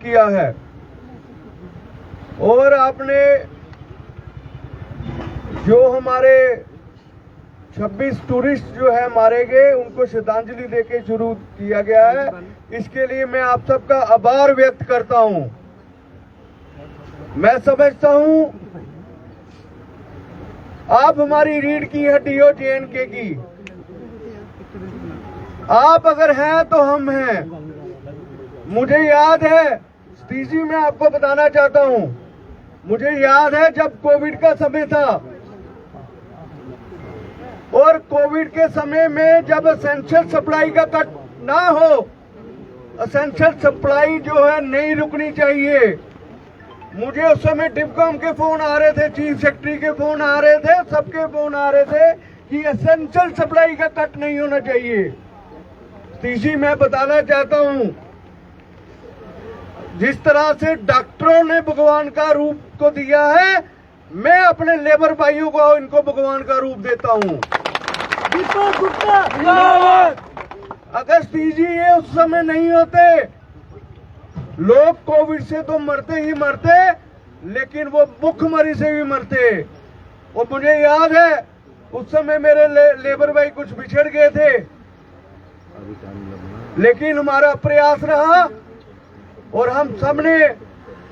किया है। और आपने जो हमारे 26 टूरिस्ट जो है मारे गए, उनको श्रद्धांजलि देके शुरू किया गया है, इसके लिए मैं आप सबका आभार व्यक्त करता हूं। मैं समझता हूं आप हमारी रीढ़ की हड्डी हो JNK की। आप अगर हैं तो हम हैं। मुझे याद है सतीश जी, मैं आपको बताना चाहता हूं, मुझे याद है जब कोविड का समय था और कोविड के समय में जब एसेंशियल सप्लाई का कट ना हो, एसेंशियल सप्लाई जो है नहीं रुकनी चाहिए। मुझे उस समय डिस्कॉम के फोन आ रहे थे, चीफ सेक्रेटरी के फोन आ रहे थे, सबके फोन आ रहे थे कि एसेंशियल सप्लाई का कट नहीं होना चाहिए। तीसरी मैं बताना चाहता हूं, जिस तरह से डॉक्टरों ने भगवान का रूप को दिया है, मैं अपने लेबर भाइयों को इनको भगवान का रूप देता हूं। अगर सीजी ये उस समय नहीं होते, लोग कोविड से तो मरते ही मरते, लेकिन वो भूखमरी से भी मरते। और मुझे याद है उस समय मेरे लेबर भाई कुछ बिछड़ गए थे, लेकिन हमारा प्रयास रहा और हम सबने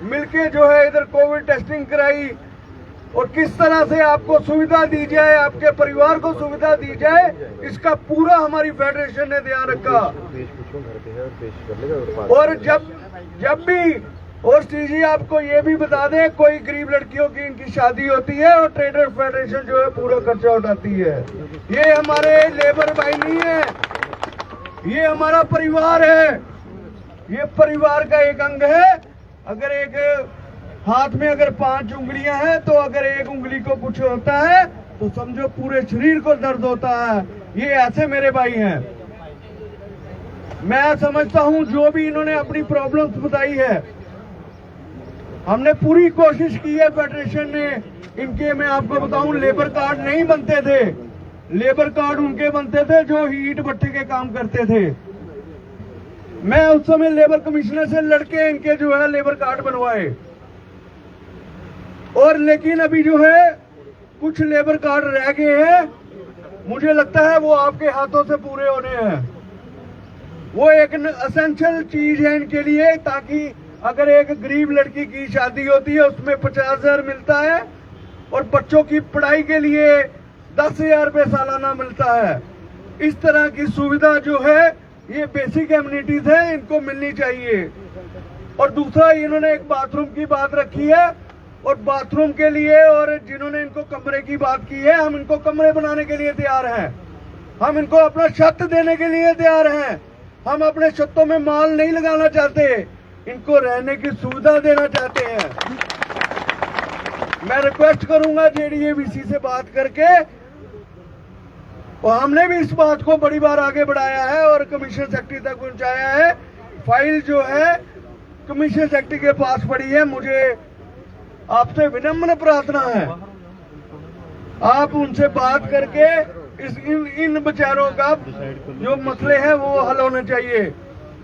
मिलके जो है इधर कोविड टेस्टिंग कराई और किस तरह से आपको सुविधा दी जाए, आपके परिवार को सुविधा दी जाए, इसका पूरा हमारी फेडरेशन ने ध्यान रखा। और जब भी और सीजी आपको ये भी बता दें, कोई गरीब लड़कियों की इनकी शादी होती है और ट्रेडर फेडरेशन जो है पूरा खर्चा उठाती है। ये हमारे लेबर भाई नहीं है, ये हमारा परिवार है, ये परिवार का एक अंग है। अगर एक हाथ में अगर 5 उंगलियां हैं तो अगर एक उंगली को कुछ होता है तो समझो पूरे शरीर को दर्द होता है। ये ऐसे मेरे भाई हैं। मैं समझता हूं जो भी इन्होंने अपनी प्रॉब्लम्स बताई है, हमने पूरी कोशिश की है फेडरेशन ने। इनके मैं आपको बताऊं, लेबर कार्ड नहीं बनते थे, लेबर कार्ड उनके बनते थे जो ईंट भट्टे के काम करते थे। मैं उस समय लेबर कमिश्नर से लड़के इनके जो है लेबर कार्ड बनवाए। और लेकिन अभी जो है कुछ लेबर कार्ड रह गए हैं, मुझे लगता है वो आपके हाथों से पूरे होने हैं। वो एक एसेंशियल चीज है इनके लिए, ताकि अगर एक गरीब लड़की की शादी होती है उसमें 50,000 मिलता है और बच्चों की पढ़ाई के लिए 10,000 रुपये सालाना मिलता है। इस तरह की सुविधा जो है ये बेसिक एमिनिटीज है, इनको मिलनी चाहिए। और दूसरा इन्होंने एक बाथरूम की बात रखी है, और बाथरूम के लिए और जिन्होंने इनको कमरे की बात की है, हम इनको कमरे बनाने के लिए तैयार हैं। हम इनको अपना छत देने के लिए तैयार हैं। हम अपने छतों में माल नहीं लगाना चाहते, इनको रहने की सुविधा देना चाहते हैं। मैं रिक्वेस्ट करूंगा JDA-VC से बात करके, और हमने भी इस बात को बड़ी बार आगे बढ़ाया है और कमिश्नर सेक्रेटरी तक पहुंचाया है। फाइल जो है कमिश्नर सेक्रेटरी के पास पड़ी है। मुझे आपसे विनम्र प्रार्थना है, आप उनसे बात करके इन बेचारों का जो मसले हैं वो हल होने चाहिए।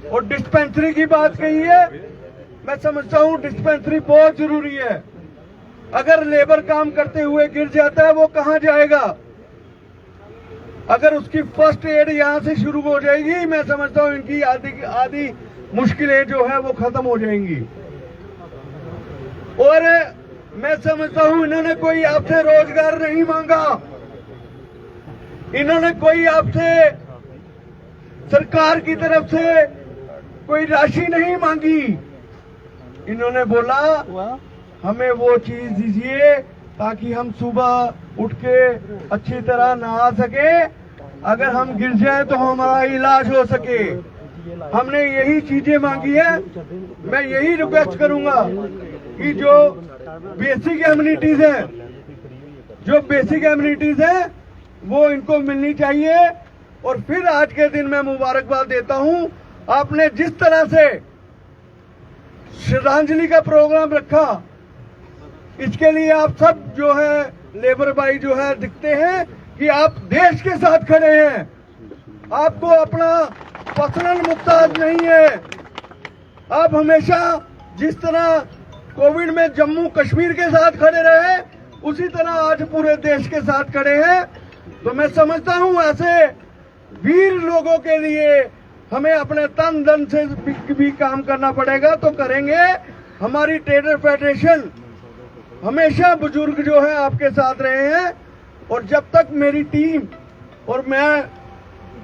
और डिस्पेंसरी की बात कही है, मैं समझता हूँ डिस्पेंसरी बहुत जरूरी है। अगर लेबर काम करते हुए गिर जाता है वो कहाँ जाएगा? अगर उसकी फर्स्ट एड यहाँ से शुरू हो जाएगी, मैं समझता हूँ इनकी आधी मुश्किलें जो है वो खत्म हो जाएंगी। और मैं समझता हूं इन्होंने कोई आपसे रोजगार नहीं मांगा, इन्होंने कोई आपसे सरकार की तरफ से कोई राशि नहीं मांगी। इन्होंने बोला हमें वो चीज दीजिए ताकि हम सुबह उठ के अच्छी तरह नहा सके, अगर हम गिर जाए तो हमारा इलाज हो सके। हमने यही चीजें मांगी है। मैं यही रिक्वेस्ट करूंगा कि जो बेसिक एमिनिटीज है, जो बेसिक एमिनिटीज है वो इनको मिलनी चाहिए। और फिर आज के दिन मैं मुबारकबाद देता हूं, आपने जिस तरह से श्रद्धांजलि का प्रोग्राम रखा, इसके लिए आप सब जो है लेबर भाई जो है दिखते हैं कि आप देश के साथ खड़े हैं। आपको अपना पर्सनल मुफ्ताज नहीं है, आप हमेशा जिस तरह कोविड में जम्मू कश्मीर के साथ खड़े रहे, उसी तरह आज पूरे देश के साथ खड़े हैं। तो मैं समझता हूं ऐसे वीर लोगों के लिए हमें अपने तन धन से भी काम करना पड़ेगा, तो करेंगे। हमारी ट्रेडर फेडरेशन हमेशा बुजुर्ग जो है आपके साथ रहे हैं, और जब तक मेरी टीम और मैं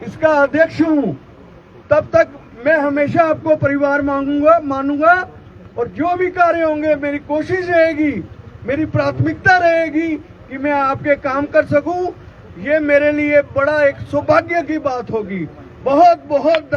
इसका अध्यक्ष हूं, तब तक मैं हमेशा आपको परिवार मानूंगा। और जो भी कार्य होंगे, मेरी कोशिश रहेगी, मेरी प्राथमिकता रहेगी कि मैं आपके काम कर सकूं। ये मेरे लिए बड़ा एक सौभाग्य की बात होगी। बहुत बहुत